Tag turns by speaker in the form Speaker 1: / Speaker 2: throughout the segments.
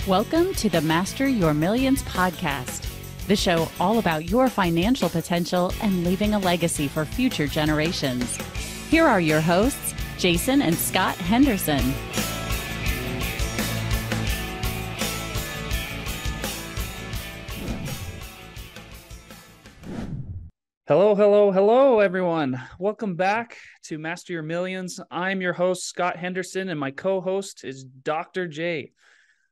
Speaker 1: Welcome to the Master Your Millions podcast, the show all about your financial potential and leaving a legacy for future generations. Here are your hosts, Jason and Scott Henderson.
Speaker 2: Hello, everyone. Welcome back to Master Your Millions. I'm your host, Scott Henderson, and my co-host is Dr. J.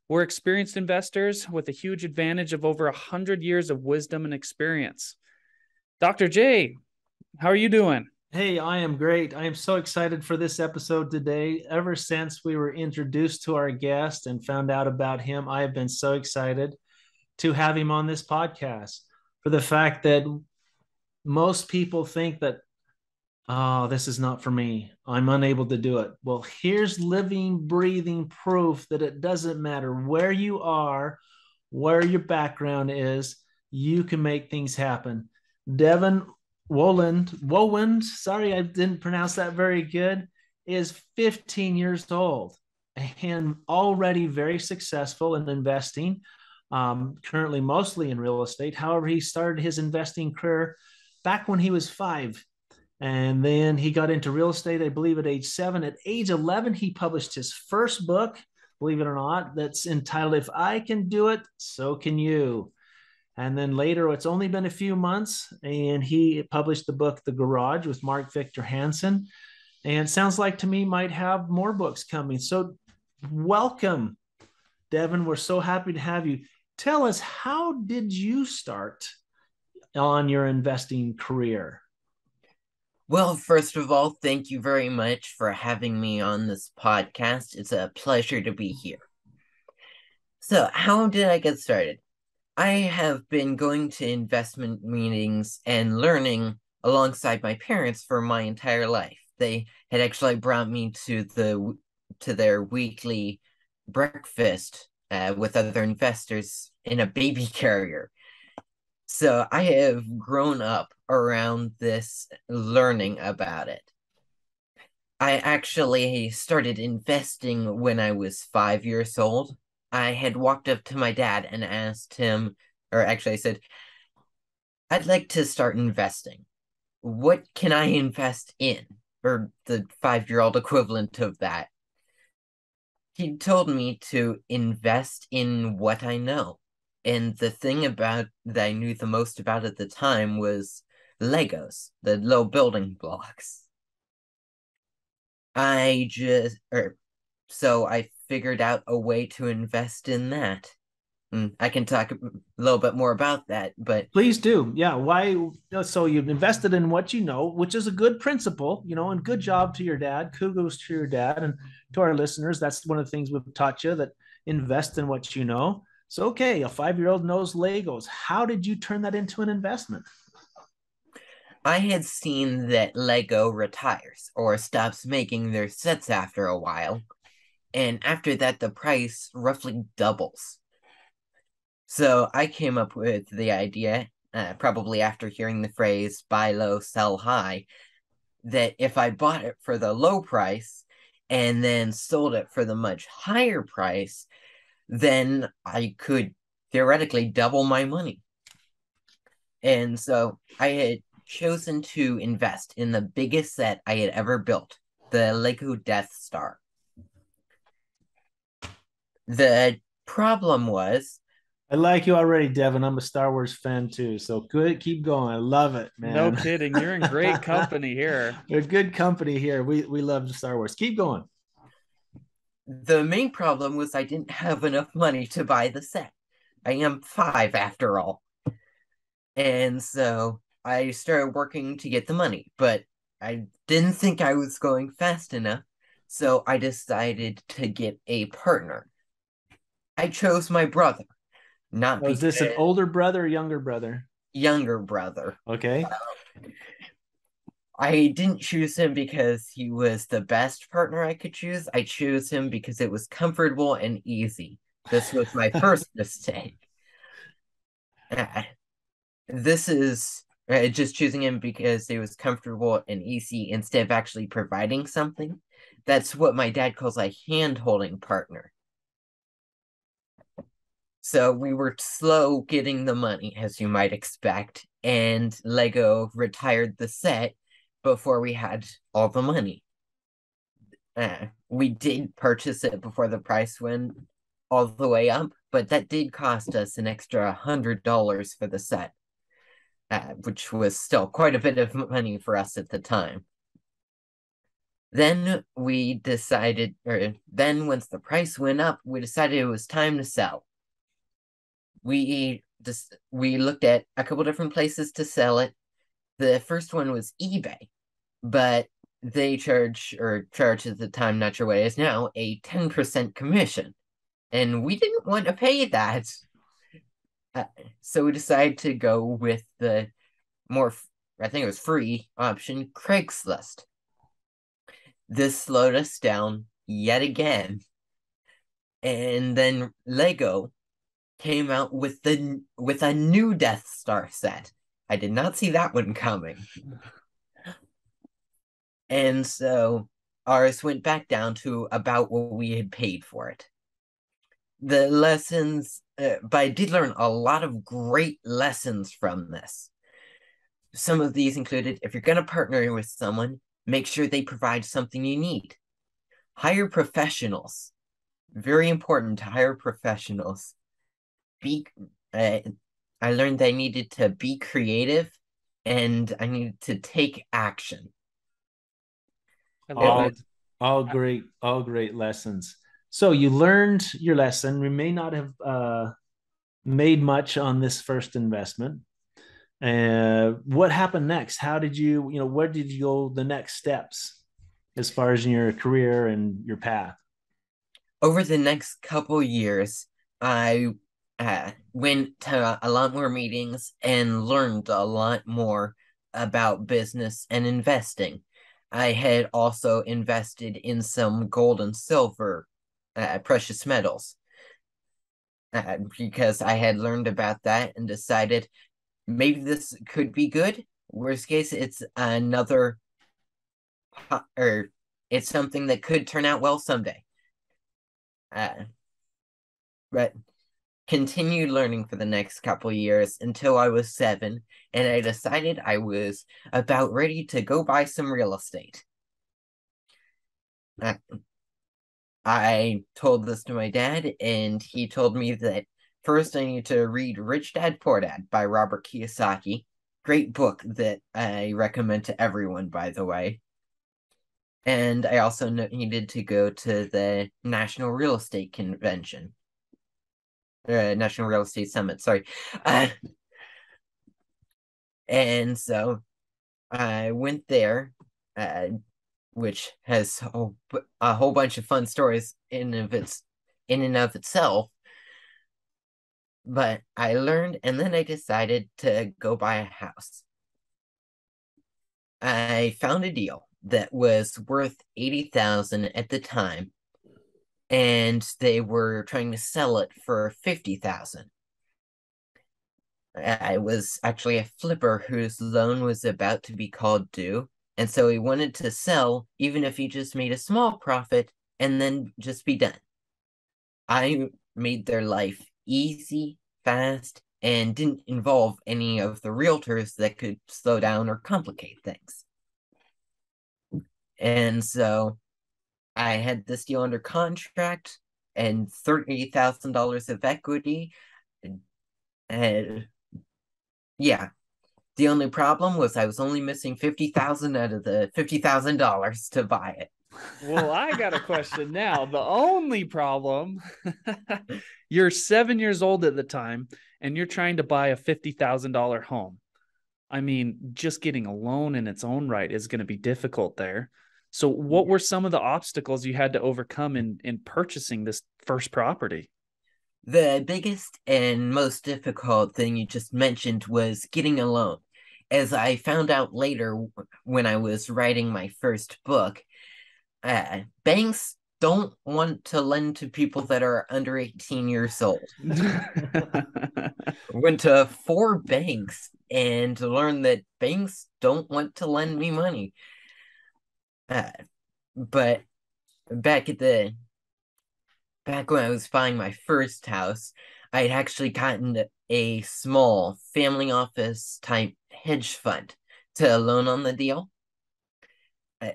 Speaker 2: We're experienced investors with a huge advantage of over 100 years of wisdom and experience. Dr. J, how are you doing?
Speaker 3: Hey, I am great. I am so excited for this episode today. Ever since we were introduced to our guest and found out about him, I have been so excited to have him on this podcast for the fact that most people think that, oh, this is not for me. I'm unable to do it. Well, here's living, breathing proof that it doesn't matter where you are, where your background is, you can make things happen. Deven Wohlwend, sorry, I didn't pronounce that very good, is 15 years old and already very successful in investing, currently mostly in real estate. However, he started his investing career back when he was 5. And then he got into real estate, I believe, at age 7. At age 11, he published his first book, believe it or not, that's entitled, If I Can Do It, So Can You. And then later, it's only been a few months, and he published the book, The Garage, with Mark Victor Hansen. And sounds like to me might have more books coming. So welcome, Deven. We're so happy to have you. Tell us, how did you start on your investing career?
Speaker 4: Well, first of all, thank you very much for having me on this podcast. It's a pleasure to be here. So, how did I get started? I have been going to investment meetings and learning alongside my parents for my entire life. They had actually brought me to their weekly breakfast with other investors in a baby carrier. So I have grown up around this, learning about it. I actually started investing when I was 5 years old. I had walked up to my dad and asked him, or actually I said, I'd like to start investing. What can I invest in? Or the 5-year-old equivalent of that. He told me to invest in what I know. And the thing about that I knew the most about at the time was Legos, the little building blocks. So I figured out a way to invest in that. I can talk a little bit more about that, but
Speaker 3: Please do. Yeah. Why? So you've invested in what you know, which is a good principle, and good job to your dad. Kudos to your dad. And to our listeners, that's one of the things we've taught you, that invest in what you know. So, okay, a 5-year-old knows Legos. How did you turn that into an investment?
Speaker 4: I had seen that Lego retires or stops making their sets after a while. And after that, the price roughly doubles. So I came up with the idea, probably after hearing the phrase buy low, sell high, that if I bought it for the low price and then sold it for the much higher price, then I could theoretically double my money. And so I had chosen to invest in the biggest set I had ever built, the Lego Death Star. The problem was,
Speaker 3: I like you already, Deven. I'm a Star Wars fan too. So good, keep going. I love it, man.
Speaker 2: No kidding. You're in great company here.
Speaker 3: We're good company here. We love Star Wars. Keep going.
Speaker 4: the main problem was I didn't have enough money to buy the set. I am 5 after all. And so I started working to get the money, but I didn't think I was going fast enough. So I decided to get a partner. I chose my brother. Not
Speaker 3: Was this an older brother or younger brother?
Speaker 4: Younger brother.
Speaker 3: Okay.
Speaker 4: I didn't choose him because he was the best partner I could choose. I chose him because it was comfortable and easy. This was my first mistake. This is just choosing him because it was comfortable and easy instead of actually providing something. That's what my dad calls a hand-holding partner. So we were slow getting the money, as you might expect, and Lego retired the set before we had all the money. We did purchase it before the price went all the way up, but that did cost us an extra $100 for the set, which was still quite a bit of money for us at the time. Then we decided, or then once the price went up, we decided it was time to sell. We looked at a couple different places to sell it. The first one was eBay, but they charge at the time, not sure what it is now, a 10% commission. And we didn't want to pay that. So we decided to go with the more, I think it was free option, Craigslist. This slowed us down yet again. And then Lego came out with a new Death Star set. I did not see that one coming. And so ours went back down to about what we had paid for it. The lessons, but I did learn a lot of great lessons from this. Some of these included, if you're going to partner with someone, make sure they provide something you need. Hire professionals. Very important to hire professionals. I learned that I needed to be creative and I needed to take action.
Speaker 3: All great lessons. So you learned your lesson. We may not have made much on this first investment. What happened next? How did where did you go the next steps as far as in your career and your path?
Speaker 4: Over the next couple years, I went to a lot more meetings and learned a lot more about business and investing. I had also invested in some gold and silver, precious metals, because I had learned about that and decided maybe this could be good. Worst case, it's it's something that could turn out well someday. But continued learning for the next couple years until I was 7, and I decided I was about ready to go buy some real estate. I told this to my dad, and he told me that first I need to read Rich Dad Poor Dad by Robert Kiyosaki. Great book that I recommend to everyone, by the way. And I also needed to go to the National Real Estate Convention. National Real Estate Summit, sorry. And so I went there, which has a whole bunch of fun stories in and of itself. But I learned, and then I decided to go buy a house. I found a deal that was worth $80,000 at the time, and they were trying to sell it for $50,000. I was actually a flipper whose loan was about to be called due, and so he wanted to sell even if he just made a small profit and then just be done. I made their life easy, fast, and didn't involve any of the realtors that could slow down or complicate things. And so I had this deal under contract and $30,000 of equity. And yeah, the only problem was I was only missing $50,000 out of the $50,000 to buy it.
Speaker 2: Well, I got a question now. The only problem, you're 7 years old at the time, and you're trying to buy a $50,000 home. I mean, just getting a loan in its own right is going to be difficult there. So what were some of the obstacles you had to overcome in purchasing this first property?
Speaker 4: The biggest and most difficult thing you just mentioned was getting a loan. As I found out later when I was writing my first book, banks don't want to lend to people that are under 18 years old. Went to 4 banks and learned that banks don't want to lend me money. But back when I was buying my first house, I'd actually gotten a small family office type hedge fund to loan on the deal.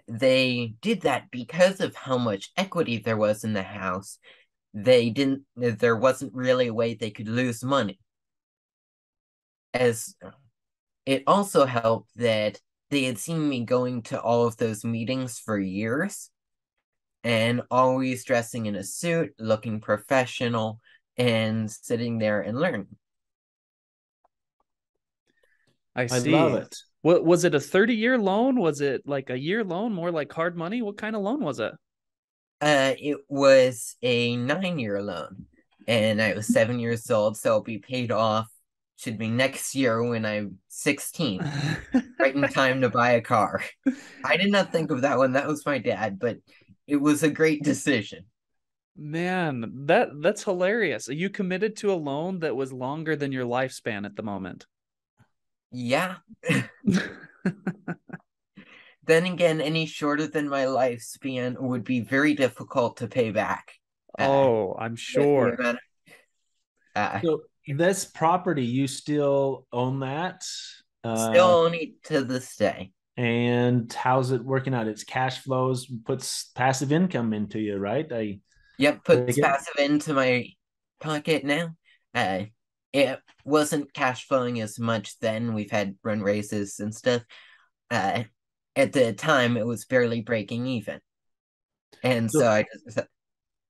Speaker 4: They did that because of how much equity there was in the house. There wasn't really a way they could lose money. As it also helped that they had seen me going to all of those meetings for years and always dressing in a suit, looking professional, and sitting there and learning.
Speaker 2: I
Speaker 3: I love
Speaker 2: see.
Speaker 3: it.
Speaker 2: What was it, a 30-year loan? Was it like a year loan, more like hard money? What kind of loan was it?
Speaker 4: It was a 9-year loan, and I was 7 years old, so it'll be paid off. Should be next year when I'm 16, right in time to buy a car. I did not think of that one. That was my dad, but it was a great decision.
Speaker 2: Man, that's hilarious. You committed to a loan that was longer than your lifespan at the moment.
Speaker 4: Yeah. Then again, any shorter than my lifespan would be very difficult to pay back.
Speaker 2: Oh, I'm
Speaker 4: With the
Speaker 2: sure.
Speaker 4: amount
Speaker 3: So this property, you still own that?
Speaker 4: still own it to this day.
Speaker 3: And how's it working out? Its cash flows puts passive income into you, right? I
Speaker 4: Yep,
Speaker 3: take
Speaker 4: puts
Speaker 3: it.
Speaker 4: passive into my pocket now. Uh, it wasn't cash flowing as much then. We've had run raises and stuff. Uh, at the time, it was barely breaking even. And so
Speaker 3: So
Speaker 4: I just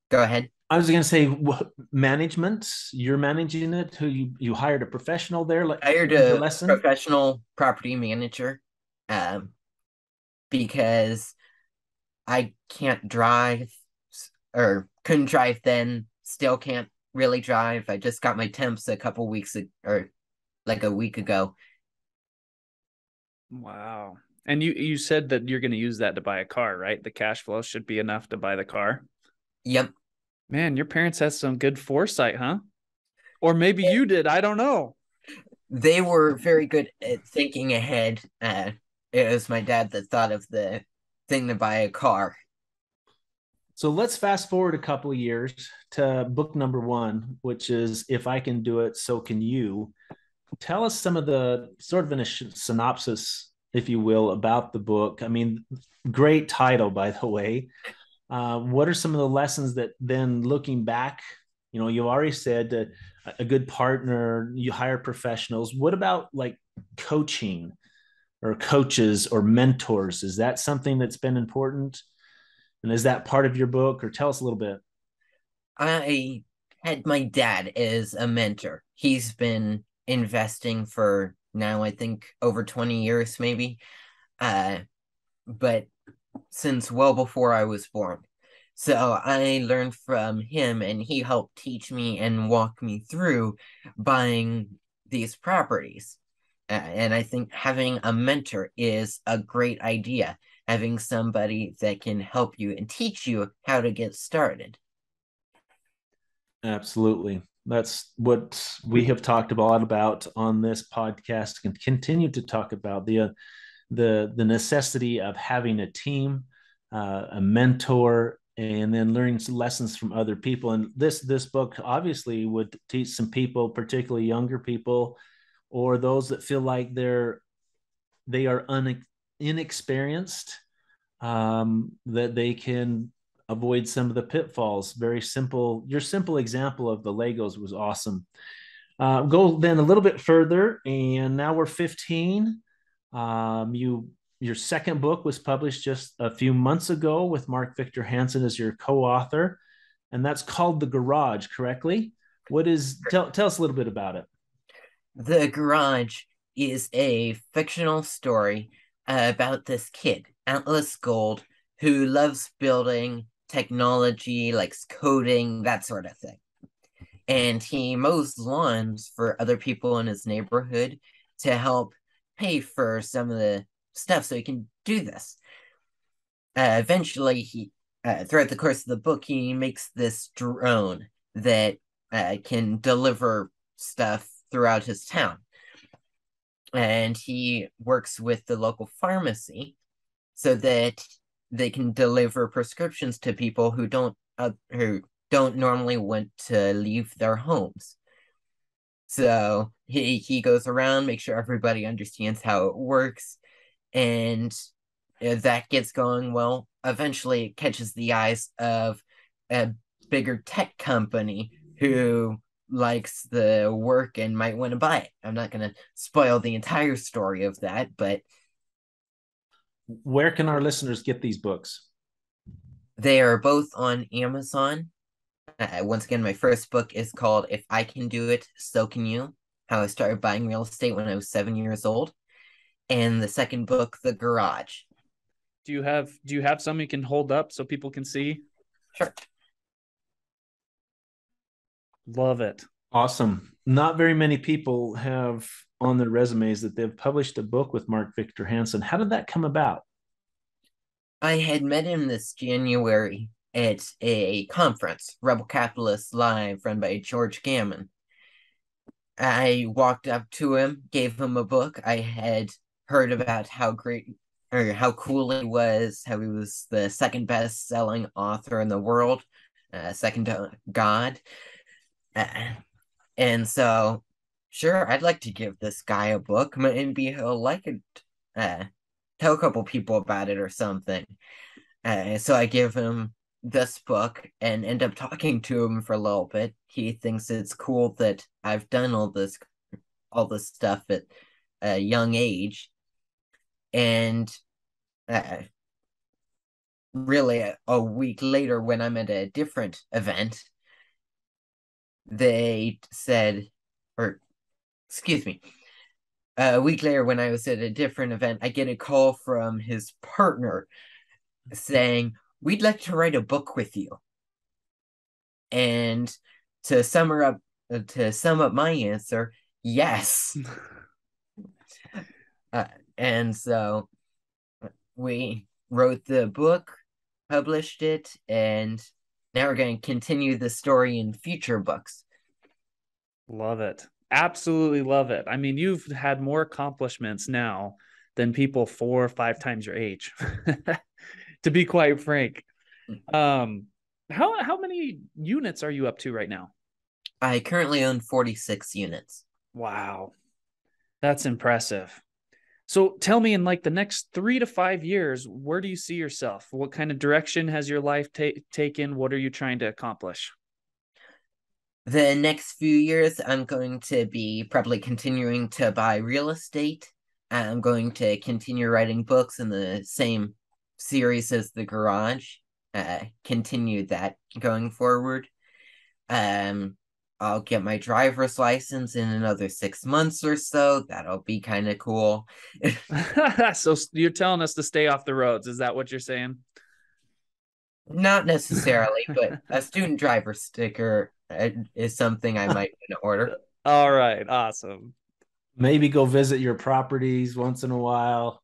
Speaker 4: go ahead.
Speaker 3: I was going to say, management. You're managing it. Who you hired a professional there, like
Speaker 4: Hired
Speaker 3: the
Speaker 4: a
Speaker 3: lesson.
Speaker 4: professional property manager um, because I can't drive or couldn't drive then, still can't really drive. I just got my temps a couple weeks or like a week ago.
Speaker 2: Wow. And you said that you're going to use that to buy a car, right? The cash flow should be enough to buy the car.
Speaker 4: Yep.
Speaker 2: Man, your parents had some good foresight, huh? Or maybe you did. I don't know.
Speaker 4: They were very good at thinking ahead. It was my dad that thought of the thing to buy a car.
Speaker 3: So let's fast forward a couple of years to book number one, which is If I Can Do It, So Can You. Tell us some of the sort of in a synopsis, if you will, about the book. I mean, great title, by the way. What are some of the lessons that then looking back, you already said a good partner, you hire professionals. What about like coaching or coaches or mentors? Is that something that's been important? And is that part of your book, or tell us a little bit?
Speaker 4: I had my dad as a mentor. He's been investing for now, I think, over 20 years, maybe. Uh, but since well before I was born. So I learned from him, and he helped teach me and walk me through buying these properties. And I think having a mentor is a great idea, having somebody that can help you and teach you how to get started.
Speaker 3: Absolutely. That's what we have talked a lot about on this podcast and continue to talk about the necessity of having a team, a mentor, and then learning some lessons from other people. And this book obviously would teach some people, particularly younger people, or those that feel like they are inexperienced, that they can avoid some of the pitfalls. Very simple. Your simple example of the Legos was awesome. Go then a little bit further, and now we're 15. Your second book was published just a few months ago with Mark Victor Hansen as your co-author, and that's called The Garage. Correctly? Tell us a little bit about it.
Speaker 4: The Garage is a fictional story about this kid, Atlas Gold, who loves building technology, likes coding, that sort of thing. And he mows lawns for other people in his neighborhood to help pay for some of the stuff so he can do this. Eventually, throughout the course of the book, he makes this drone that can deliver stuff throughout his town. And he works with the local pharmacy so that they can deliver prescriptions to people who don't normally want to leave their homes. So he goes around, make sure everybody understands how it works, and that gets going well. Eventually, it catches the eyes of a bigger tech company who likes the work and might want to buy it. I'm not going to spoil the entire story of that, but
Speaker 3: Where can our listeners get these books?
Speaker 4: they are both on Amazon. Once again, my first book is called If I Can Do It, So Can You, How I Started Buying Real Estate When I Was 7 years old. And the second book, The Garage.
Speaker 2: Do you have some you can hold up so people can see?
Speaker 4: Sure.
Speaker 2: Love it.
Speaker 3: Awesome. Not very many people have on their resumes that they've published a book with Mark Victor Hansen. How did that come about?
Speaker 4: I had met him this January at a conference, Rebel Capitalists Live, run by George Gammon. I walked up to him, gave him a book. I had heard about how great or how cool he was, how he was the second best selling author in the world, second to God. And so, sure, I'd like to give this guy a book. Maybe he'll like it. Tell a couple people about it or something. So I give him this book and end up talking to him for a little bit. He thinks it's cool that I've done all this stuff at a young age. And really, a week later, when I'm at a different event, they said, or excuse me, a week later, when I was at a different event, I get a call from his partner saying, "We'd like to write a book with you." And to sum up my answer, yes. And so we wrote the book, published it, and now we're going to continue the story in future books.
Speaker 2: Love it. Absolutely love it. I mean, you've had more accomplishments now than people 4 or 5 times your age, to be quite frank. How many units are you up to right now?
Speaker 4: I currently own 46 units.
Speaker 2: Wow. That's impressive. So tell me, in like the next 3 to 5 years, where do you see yourself? What kind of direction has your life taken? What are you trying to accomplish?
Speaker 4: The next few years, I'm going to be probably continuing to buy real estate. I'm going to continue writing books in the same series as The Garage. Continue that going forward. I'll get my driver's license in another 6 months or so. That'll be kind of cool.
Speaker 2: So you're telling us to stay off the roads. Is that what you're saying?
Speaker 4: Not necessarily, but a student driver sticker is something I might want to order.
Speaker 2: All right. Awesome.
Speaker 3: Maybe go visit your properties once in a while.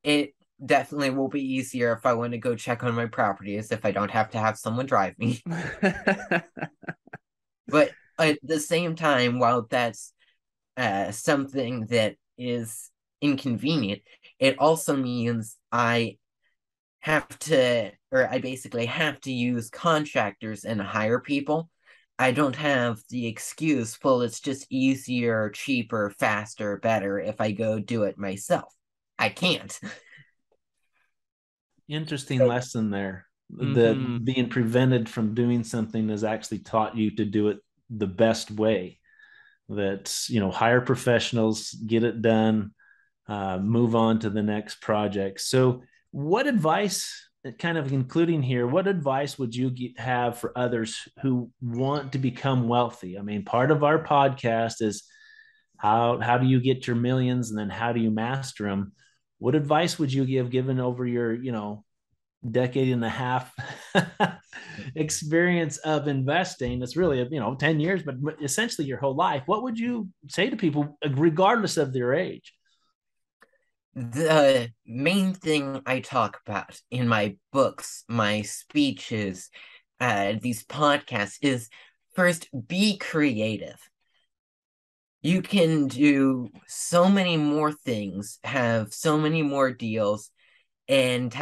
Speaker 4: It definitely will be easier if I want to go check on my properties if I don't have to have someone drive me. But at the same time, while that's something that is inconvenient, it also means I basically have to use contractors and hire people. I don't have the excuse, well, it's just easier, cheaper, faster, better if I go do it myself. I can't.
Speaker 3: Interesting lesson there. That being prevented from doing something has actually taught you to do it the best way. That, hire professionals, get it done, move on to the next project. So what advice, kind of including here, what advice would you have for others who want to become wealthy? I mean, part of our podcast is how do you get your millions, and then how do you master them? What advice would you given over your, decade and a half experience of investing? It's really 10 years, but essentially your whole life. What would you say to people regardless of their age?
Speaker 4: The main thing I talk about in my books, my speeches, these podcasts is, first, be creative. You can do so many more things, have so many more deals, and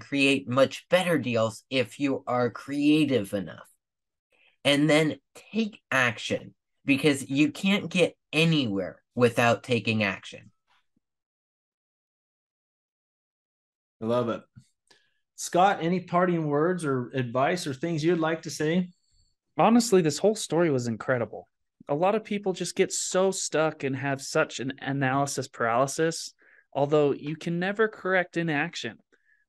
Speaker 4: create much better deals if you are creative enough. And then take action. because you can't get anywhere without taking action.
Speaker 3: I love it. Scott, any parting words or advice or things you'd like to say?
Speaker 2: Honestly, this whole story was incredible. A lot of people just get so stuck and have such an analysis paralysis, although you can never correct inaction.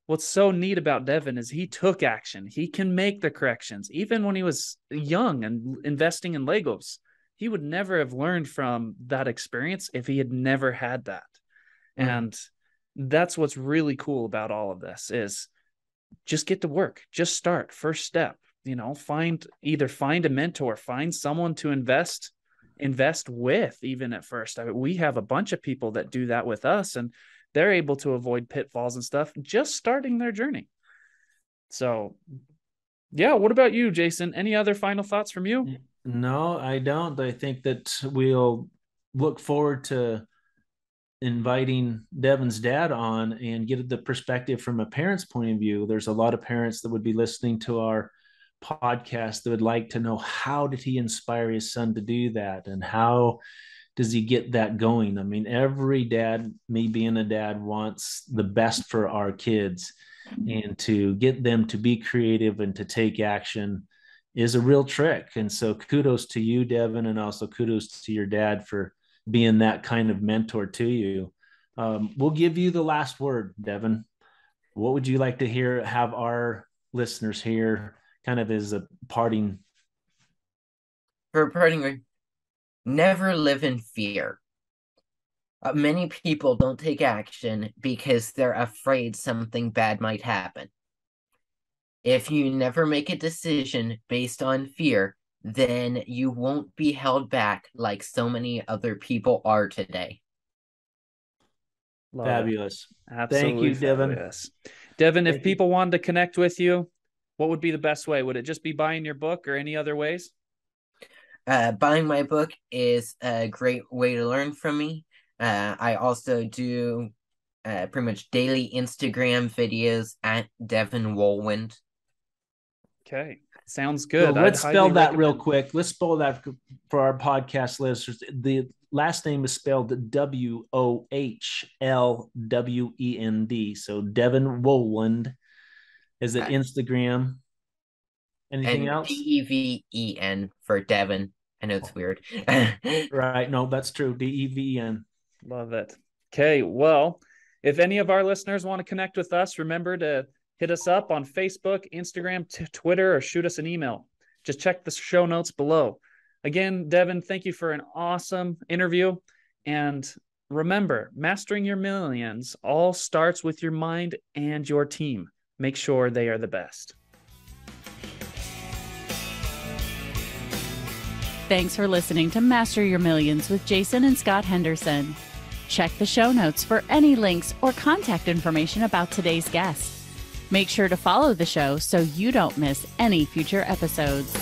Speaker 2: What's so neat about Deven is he took action. He can make the corrections. Even when he was young and investing in Legos, he would never have learned from that experience if he had never had that. And that's what's really cool about all of this is just get to work, just start, first step, find a mentor, find someone to invest with even at first. We have a bunch of people that do that with us, and they're able to avoid pitfalls and stuff just starting their journey. So yeah, what about you, Jason? Any other final thoughts from you?
Speaker 3: No, I don't. I think that we'll look forward to inviting Deven's dad on and get the perspective from a parent's point of view. There's a lot of parents that would be listening to our podcast that would like to know, how did he inspire his son to do that, and how does he get that going? I mean, every dad, me being a dad, wants the best for our kids, and to get them to be creative and to take action is a real trick. And so kudos to you, Deven, and also kudos to your dad for being that kind of mentor to you. We'll give you the last word, Deven. What would you like to have our listeners hear kind of as a parting?
Speaker 4: For a parting, never live in fear. Many people don't take action because they're afraid something bad might happen. If you never make a decision based on fear, then you won't be held back like so many other people are today.
Speaker 2: Love
Speaker 3: Fabulous.
Speaker 2: it. Absolutely.
Speaker 3: Thank you, Deven.
Speaker 2: Fabulous. Deven, if people wanted to connect with you, what would be the best way? Would it just be buying your book or any other ways?
Speaker 4: Buying my book is a great way to learn from me. I also do pretty much daily Instagram videos at Deven Wohlwend.
Speaker 2: Okay. Sounds good.
Speaker 3: So let's spell that real quick. Let's spell that for our podcast listeners. The last name is spelled Wohlwend. So Deven Wohlwend. Is it Instagram? Anything else?
Speaker 4: Deven for Deven. I know it's weird.
Speaker 3: Right. No, that's true. Deven.
Speaker 2: Love it. Okay. Well, if any of our listeners want to connect with us, remember to hit us up on Facebook, Instagram, Twitter, or shoot us an email. Just check the show notes below. Again, Deven, thank you for an awesome interview. And remember, mastering your millions all starts with your mind and your team. Make sure they are the best.
Speaker 1: Thanks for listening to Master Your Millions with Jason and Scott Henderson. Check the show notes for any links or contact information about today's guest. Make sure to follow the show so you don't miss any future episodes.